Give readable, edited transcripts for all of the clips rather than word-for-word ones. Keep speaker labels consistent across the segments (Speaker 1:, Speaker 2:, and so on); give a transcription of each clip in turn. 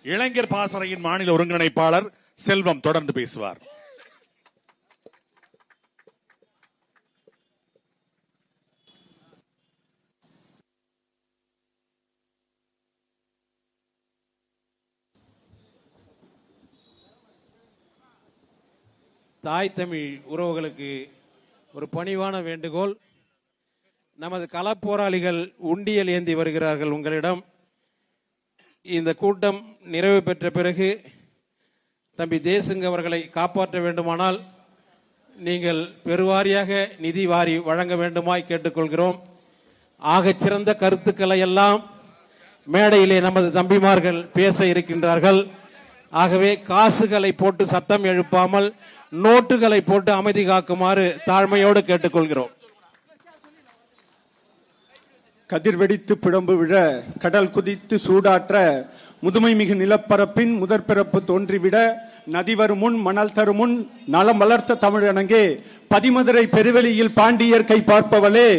Speaker 1: இளைஞர் பாசறையின் மாநில ஒருங்கிணைப்பாளர் செல்வம் தொடர்ந்து பேசுவார்.
Speaker 2: தாய் தமிழ் உறவுகளுக்கு ஒரு பணிவான வேண்டுகோள். நமது களப்போராளிகள் உண்டியல் ஏந்தி வருகிறார்கள் உங்களிடம். இந்த கூட்டம் நிறைவு பெற்ற பிறகு தம்பி தேசுங்க அவர்களை காப்பாற்ற வேண்டுமானால் நீங்கள் பெருவாரியாக நிதி வாரி வழங்க வேண்டுமாய் கேட்டுக்கொள்கிறோம். ஆகச் சிறந்த கருத்துக்களை எல்லாம் மேடையிலே நமது தம்பிமார்கள் பேச இருக்கின்றார்கள். ஆகவே காசுகளை போட்டு சத்தம் எழுப்பாமல் நோட்டுகளை போட்டு அமைதி காக்குமாறு தாழ்மையோடு கேட்டுக்கொள்கிறோம்.
Speaker 3: கதிர் வெடித்து பிழம்பு விழ கடல் குதித்து சூடாற்ற முதுமை மிகு நிலப்பரப்பின் முதற்பிறப்பு தோன்றிவிட நதி வரும் முன் மணல் தரும் முன் நலம் வளர்த்த தமிழனங்கே பதிமதுரை பெருவெளியில் பாண்டியர் கை பார்ப்பவளே,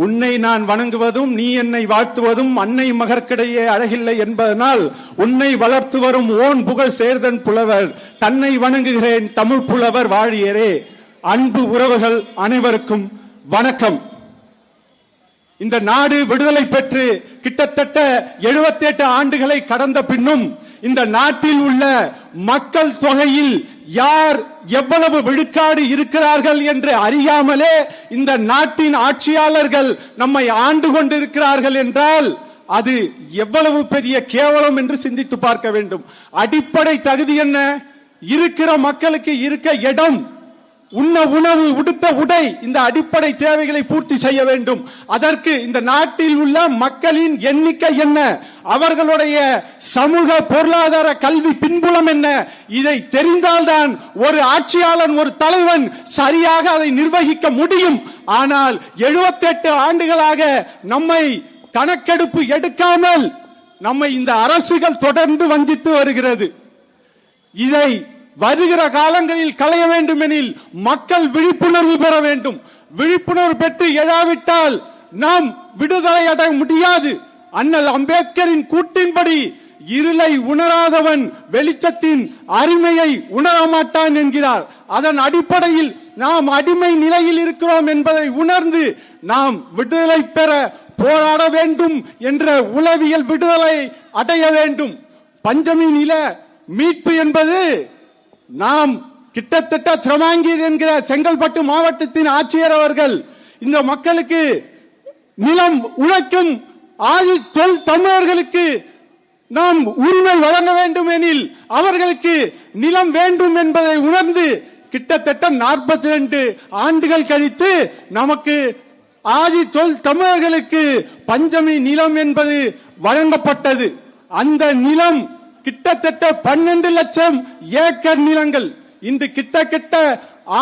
Speaker 3: உன்னை நான் வணங்குவதும் நீ என்னை வாழ்த்துவதும் அன்னை மகற்கிடையே அழகில்லை என்பதனால் உன்னை வளர்த்து வரும் ஓன் புகழ் சேர்தன் புலவர் தன்னை வணங்குகிறேன் தமிழ் புலவர் வாழியரே. அன்பு உறவுகள் அனைவருக்கும் வணக்கம். இந்த நாடு விடுதலை பெற்று கிட்டத்தட்ட 78 ஆண்டுகளை கடந்த பின்னும் இந்த நாட்டில் உள்ள மக்கள் தொகையில் யார் எவ்வளவு விழுக்காடு இருக்கிறார்கள் என்று அறியாமலே இந்த நாட்டின் ஆட்சியாளர்கள் நம்மை ஆண்டு கொண்டிருக்கிறார்கள் என்றால் அது எவ்வளவு பெரிய கேவலம் என்று சிந்தித்து பார்க்க வேண்டும். அடிப்படை தகுதி என்ன? இருக்கிற மக்களுக்கு இருக்க இடம், உண்ண உணவு, உடுத்த உடை, இந்த அடிப்படை தேவைகளை பூர்த்தி செய்ய வேண்டும். அதற்கு இந்த நாட்டில் உள்ள மக்களின் எண்ணிக்கை என்ன, அவர்களுடைய சமூக பொருளாதார கல்வி பின்புலம் என்ன, இதை தெரிந்தால்தான் ஒரு ஆட்சியாளன், ஒரு தலைவன் சரியாக அதை நிர்வகிக்க முடியும். ஆனால் 78 ஆண்டுகளாக நம்மை கணக்கெடுப்பு எடுக்காமல் நம்மை இந்த அரசுகள் தொடர்ந்து வஞ்சித்து வருகிறது. இதை வருகிற காலங்களில் களைய வேண்டும் எனில் மக்கள் விழிப்புணர்வு பெற வேண்டும். விழிப்புணர்வு பெற்று எழாவிட்டால் நாம் விடுதலை அடைய முடியாது. அண்ணல் அம்பேத்கரின் கூட்டின்படி இருளை உணராதவன் வெளிச்சத்தின் அருமையை உணரமாட்டான் என்கிறார். அதன் அடிப்படையில் நாம் அடிமை நிலையில் இருக்கிறோம் என்பதை உணர்ந்து நாம் விடுதலை பெற போராட வேண்டும் என்ற உளவியல் விடுதலை அடைய வேண்டும். பஞ்சமி நில மீட்பு என்பது நாம் கிட்டத்தட்ட சிரமாங்கீர் என்கிற செங்கல்பட்டு மாவட்டத்தின் ஆட்சியர் அவர்கள் இந்த மக்களுக்கு நிலம் உழைக்கும் ஆதி தொல் தமிழர்களுக்கு நாம் உரிமை வழங்க வேண்டும் எனில் அவர்களுக்கு நிலம் வேண்டும் என்பதை உணர்ந்து கிட்டத்தட்ட 42 ஆண்டுகள் கழித்து நமக்கு ஆதி தொல் தமிழர்களுக்கு பஞ்சமி நிலம் என்பது வழங்கப்பட்டது. அந்த நிலம் கிட்டத்தட்ட 12 லட்சம் ஏக்கர் நிலங்கள். இன்று கிட்டத்தட்ட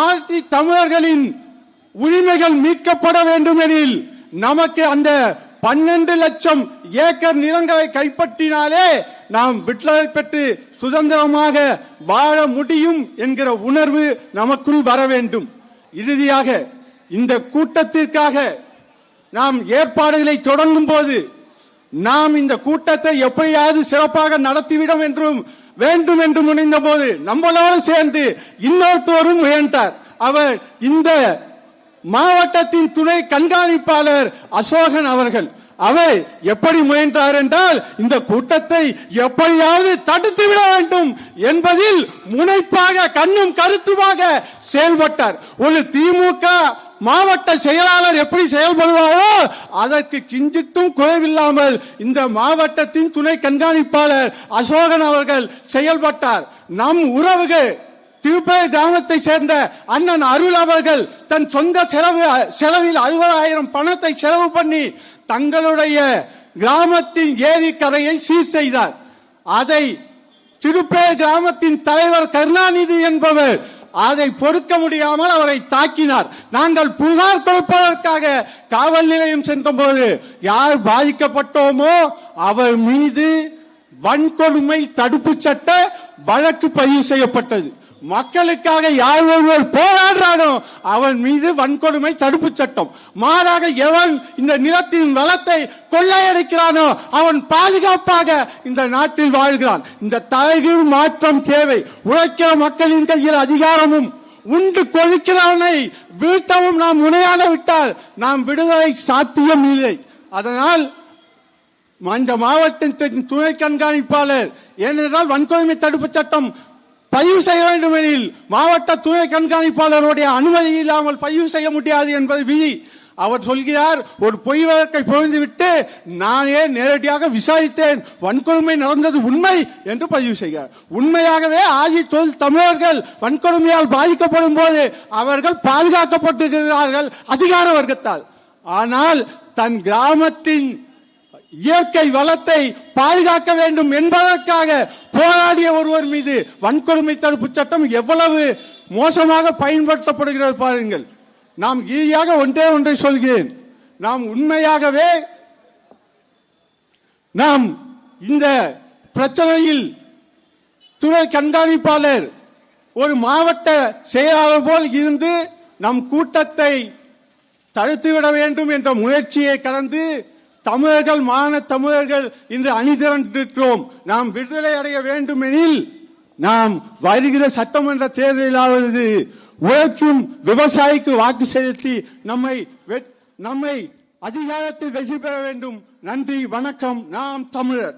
Speaker 3: ஆதி தமிழர்களின் உரிமைகள் மீட்கப்பட வேண்டும் எனில் நமக்கு அந்த 12 லட்சம் ஏக்கர் நிலங்களை கைப்பற்றினாலே நாம் விடுதலை பெற்று சுதந்திரமாக வாழ முடியும் என்கிற உணர்வு நமக்குள் வர வேண்டும். இறுதியாக இந்த கூட்டத்திற்காக நாம் ஏற்பாடுகளை தொடங்கும் போது நாம் இந்த கூட்டத்தை எப்படியாவது சிறப்பாக நடத்திவிட வேண்டும் என்று முனைந்த போது நம்மளோடு சேர்ந்து இன்னொருத்தரும் முயன்றார். அவர் இந்த மாவட்டத்தின் துணை கண்காணிப்பாளர் அசோகன் அவர்கள். அவர் எப்படி முயன்றார் என்றால் இந்த கூட்டத்தை எப்படியாவது தடுத்துவிட வேண்டும் என்பதில் முனைப்பாக கண்ணும் கருத்துமாக செயல்பட்டார். ஒரு திமுக மாவட்ட செயலாளர் எப்படி செயல்படுவாரோ அதற்கு கிஞ்சித்தும் குறைவில்லாமல் இந்த மாவட்டத்தின் துணை கண்காணிப்பாளர் அசோகன் அவர்கள் செயல்பட்டார். நம் உறவுகள் திருப்பதி கிராமத்தை சேர்ந்த அண்ணன் அருள் அவர்கள் தன் சொந்த செலவில் 60,000 பணத்தை செலவு பண்ணி தங்களுடைய கிராமத்தின் ஏரிக்கரையை சீர் செய்தார். அதை திருப்பதி கிராமத்தின் தலைவர் கருணாநிதி என்பவர் அதை பொறுக்க முடியாமல் அவரை தாக்கினார். நாங்கள் புகார் கொடுப்பதற்காக காவல் நிலையம் சென்றபோது யார் பாதிக்கப்பட்டோமோ அவர் மீது வன்கொடுமை தடுப்பு சட்ட வழக்கு பதிவு செய்யப்பட்டது. மக்களுக்காக யார் ஒருவர் போராடுறானோ அவன் மீது வன்கொடுமை தடுப்பு சட்டம். மாறாக எவன் இந்த நிலத்தின் வளத்தை கொள்ளையடிக்கிறானோ அவன் பாதுகாப்பாக இந்த நாட்டில் வாழ்கிறான். இந்த தலைகீழ் மாற்றம் தேவை. உழைக்கிற மக்களின் கையில் அதிகாரமும் உண்டு கொழுக்கிறவனை வீழ்த்தவும் நாம் முனையாட விட்டால் நாம் விடுதலை சாத்தியம் இல்லை. அதனால் அந்த மாவட்டத்தின் துணை கண்காணிப்பாளர் ஏனென்றால் வன்கொடுமை தடுப்பு சட்டம் பதிவு செய்ய வேண்டும் எனில் மாவட்ட துணை கண்காணிப்பாளருடைய அனுமதி இல்லாமல் பதிவு செய்ய முடியாது என்பது விதி. அவர் சொல்கிறார், ஒரு பொய் வழக்கை பொழிந்துவிட்டு நானே நேரடியாக விசாரித்தேன், வன்கொடுமை நடந்தது உண்மை என்று பதிவு செய்கிறார். உண்மையாகவே ஆதி தொழில் தமிழர்கள் வன்கொடுமையால் பாதிக்கப்படும் போது அவர்கள் பாதுகாக்கப்பட்டிருக்கிறார்கள் அதிகார வர்க்கத்தால். ஆனால் தன் கிராமத்தின் இயற்கை வளத்தை பாதுகாக்க வேண்டும் என்பதற்காக போராடிய ஒருவர் மீது வன்கொடுமை தடுப்பு சட்டம் எவ்வளவு மோசமாக பயன்படுத்தப்படுகிறது பாருங்கள். நாம் ஈஸியாக ஒன்றை சொல்கிறேன், நாம் உண்மையாகவே நாம் இந்த பிரச்சனையில் துணை கண்காணிப்பாளர் ஒரு மாவட்ட செயலாளர் போல் இருந்து நம் கூட்டத்தை தடுத்துவிட வேண்டும் என்ற முயற்சியை கடந்து தமிழர்கள் தமிழர்கள் இன்று அணிதிரண்டிருக்கிறோம். நாம் விடுதலை அடைய வேண்டும் எனில் நாம் வருகிற சட்டமன்ற தேர்தலாவது உழைக்கும் விவசாயிக்கு வாக்கு செலுத்தி நம்மை அதிகாரத்தில் வெற்றி பெற வேண்டும். நன்றி, வணக்கம். நாம் தமிழர்.